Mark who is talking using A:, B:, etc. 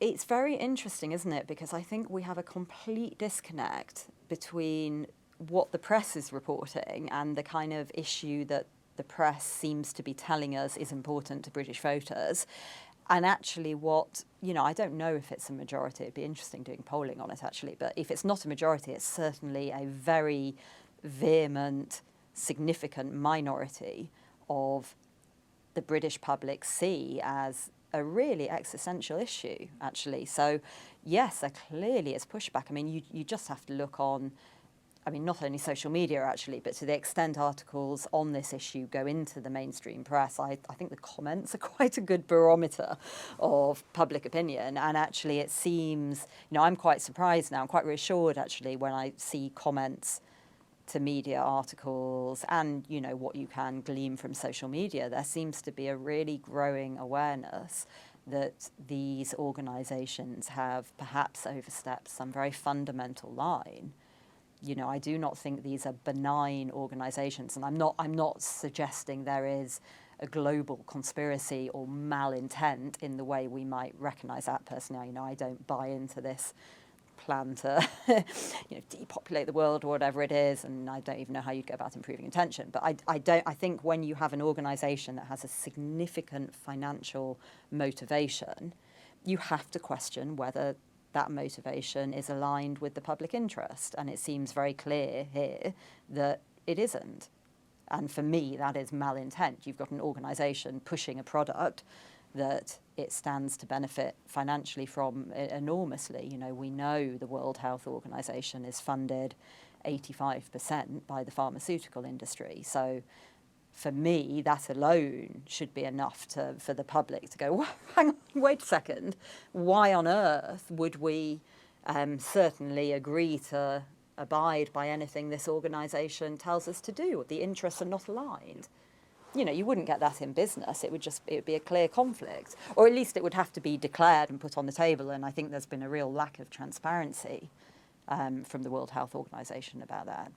A: It's very interesting, isn't it? Because I think we have a complete disconnect between what the press is reporting and the kind of issue that the press seems to be telling us is important to British voters. And actually what, I don't know if it's a majority. It'd be interesting doing polling on it, actually. But if it's not a majority, it's certainly a very vehement, significant minority of the British public see as a really existential issue, actually. So, yes, there clearly is pushback. I mean, you just have to look on, not only social media, actually, but to the extent articles on this issue go into the mainstream press, I think the comments are quite a good barometer of public opinion. And actually, it seems, I'm quite surprised now, I'm quite reassured, actually, when I see comments to media articles and, what you can glean from social media. There seems to be a really growing awareness that these organisations have perhaps overstepped some very fundamental line. I do not think these are benign organisations, and I'm not suggesting there is a global conspiracy or malintent in the way we might recognise that personally. I don't buy into this plan to depopulate the world or whatever it is, and I don't even know how you'd go about improving intention. But I think when you have an organisation that has a significant financial motivation, you have to question whether that motivation is aligned with the public interest, and it seems very clear here that it isn't. And for me, that is malintent. You've got an organisation pushing a product that it stands to benefit financially from enormously. We know the World Health Organization is funded 85% by the pharmaceutical industry. So for me, that alone should be enough for the public to go, well, hang on, wait a second. Why on earth would we certainly agree to abide by anything this organisation tells us to do? The interests are not aligned. You wouldn't get that in business. It would be a clear conflict, or at least it would have to be declared and put on the table. And I think there's been a real lack of transparency from the World Health Organization about that.